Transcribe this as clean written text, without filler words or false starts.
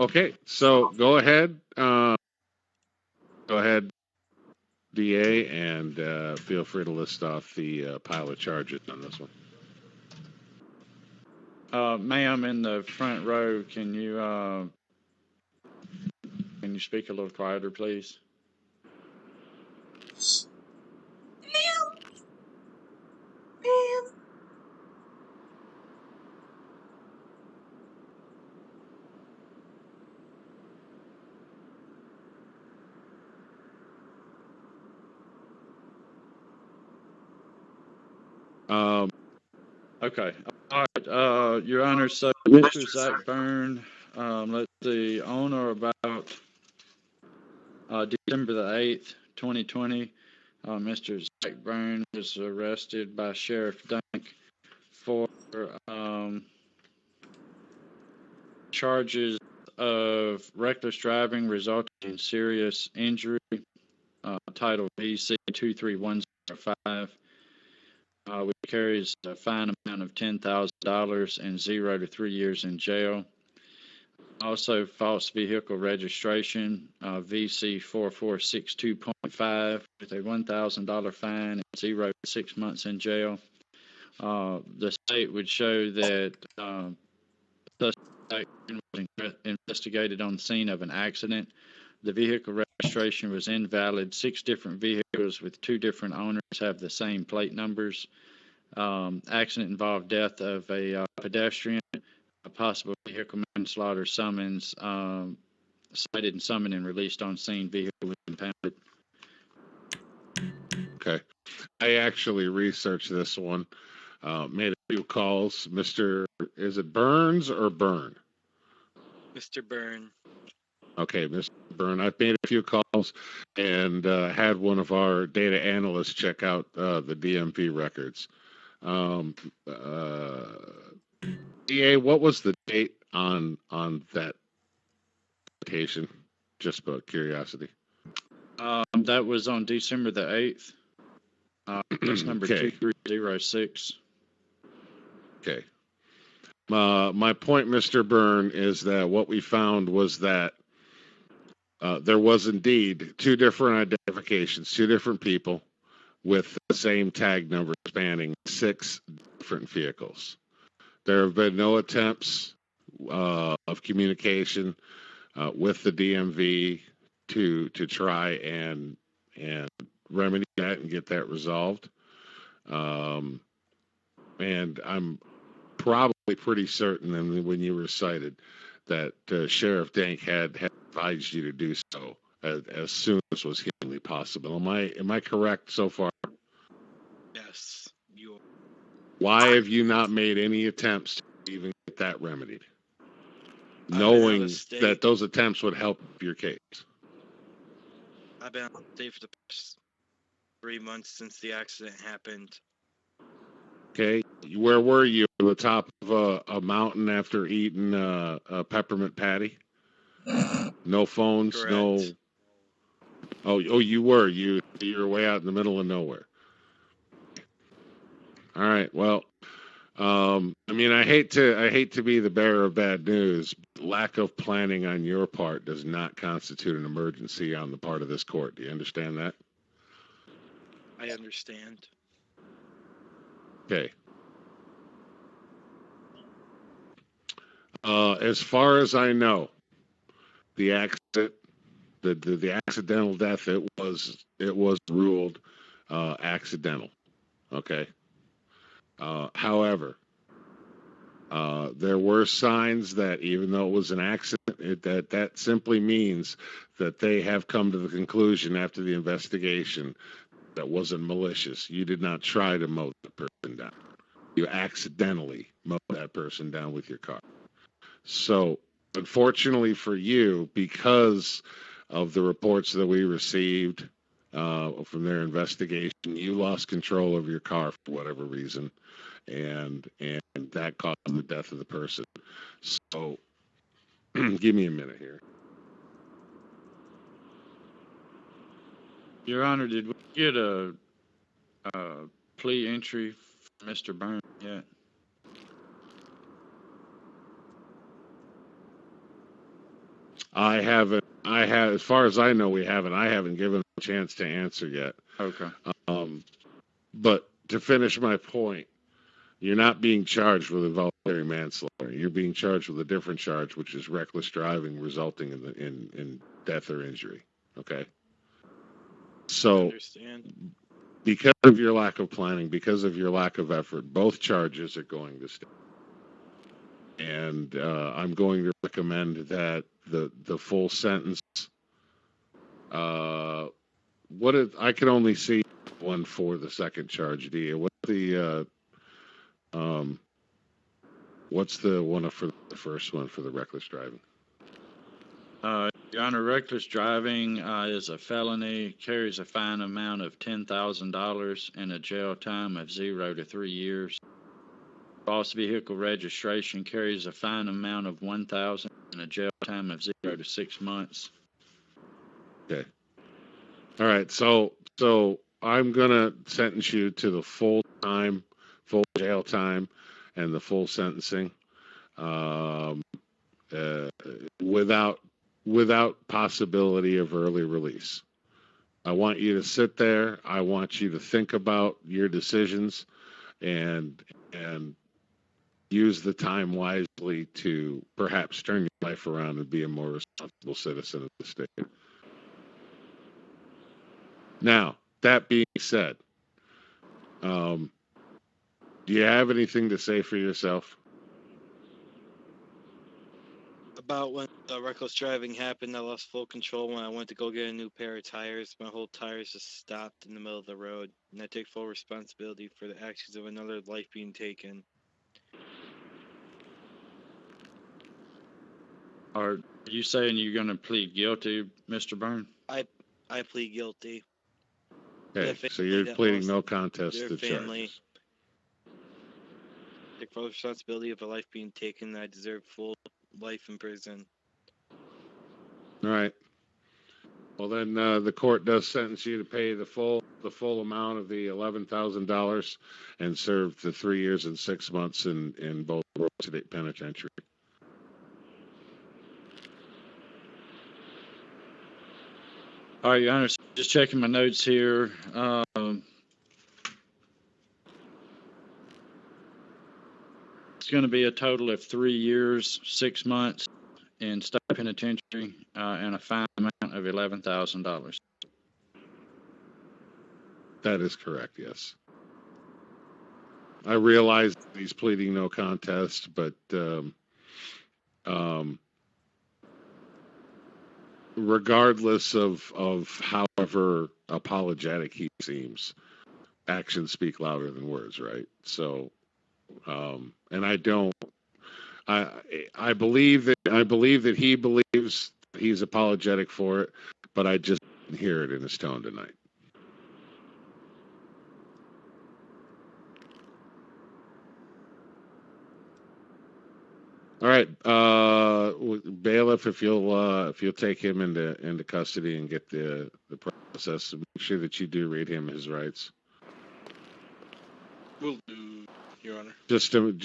Okay, so go ahead. Go ahead, DA, and feel free to list off the pile of charges on this one. Ma'am, in the front row, can you speak a little quieter, please? Okay. All right. Your Honor, so Mr. Zack Byrne, let's see, on or about December the 8th, 2020, Mr. Zack Byrne was arrested by Sheriff Dunk for charges of reckless driving resulting in serious injury, Title VC 23105, which carries a fine amount of $10,000 and 0 to 3 years in jail. Also, false vehicle registration, VC 4462.5, with a $1,000 fine and 0 to 6 months in jail. The state would show that the suspect was investigated on the scene of an accident. The vehicle registration was invalid. 6 different vehicles with 2 different owners have the same plate numbers. Accident involved death of a pedestrian. A possible vehicle manslaughter summons, cited and summoned and released on scene. Vehicle was impounded. Okay. I actually researched this one, made a few calls. Is it Burns or Byrne? Mr. Byrne. Okay, Mr. Byrne. I've made a few calls and had one of our data analysts check out the DMV records. DA, what was the date on that citation? Just about curiosity. That was on December the 8th. That's number 2306. Okay. My point, Mr. Byrne, is that what we found was that there was indeed 2 different identifications, 2 different people with the same tag number spanning 6 different vehicles. There have been no attempts of communication with the DMV to try and remedy that and get that resolved. And I'm probably pretty certain that when you were cited that Sheriff Dank had advised you to do so as soon as was humanly possible. Am I correct so far? Yes, you are. Why have you not made any attempts to even get that remedied, knowing that those attempts would help your case? I've been on state for the past 3 months since the accident happened. Okay, where were you? On the top of a mountain after eating a peppermint patty? No phones, Correct. no. Oh, you were. You were way out in the middle of nowhere. All right. Well, I mean, I hate to be the bearer of bad news. Lack of planning on your part does not constitute an emergency on the part of this court. Do you understand that? I understand. Okay. As far as I know, the accident, the accidental death, it was ruled accidental. Okay. However, there were signs that even though it was an accident, that simply means that they have come to the conclusion after the investigation that wasn't malicious. You did not try to mow the person down. You accidentally mowed that person down with your car. So, unfortunately for you, because of the reports that we received from their investigation, you lost control of your car for whatever reason, and that caused the death of the person. So, give me a minute here. Your Honor, did we get a plea entry from Mr. Byrne yet? I haven't. I have, as far as I know, we haven't. I haven't given him a chance to answer yet. Okay. But to finish my point, you're not being charged with involuntary manslaughter. You're being charged with a different charge, which is reckless driving resulting in death or injury. Okay. So, Understand. because of your lack of planning, because of your lack of effort, both charges are going to stay. And I'm going to recommend that the full sentence. I can only see one for the second charge. What's the one for the first one for the reckless driving? Your Honor, reckless driving is a felony, carries a fine amount of $10,000 and a jail time of 0 to 3 years. False vehicle registration carries a fine amount of $1,000 and a jail time of 0 to 6 months. Okay. All right. So I'm gonna sentence you to the full jail time, and the full sentencing, without possibility of early release. I want you to sit there. I want you to think about your decisions and use the time wisely to perhaps turn your life around and be a more responsible citizen of the state. Now, that being said, do you have anything to say for yourself? About when reckless driving happened, I lost full control when I went to go get a new pair of tires. My whole tires just stopped in the middle of the road, and I take full responsibility for the actions of another life being taken. Are you saying you're going to plead guilty, Mr. Byrne? I plead guilty. Okay, so you're pleading no contest Their to family. charges. Take full responsibility of a life being taken. I deserve full life in prison. All right. Well, then the court does sentence you to pay the full amount of the $11,000 and serve the 3 years and 6 months in both State Penitentiary. All right, Your Honor, just checking my notes here. It's going to be a total of 3 years, 6 months in state penitentiary and a fine amount of $11,000. That is correct, yes. I realize he's pleading no contest, but regardless of however apologetic he seems, actions speak louder than words, right? So, and I believe that he believes he's apologetic for it, but I just didn't hear it in his tone tonight. All right, bailiff, if you'll take him into custody and get the process, make sure that you do read him his rights. Will do, Your Honor. Just okay.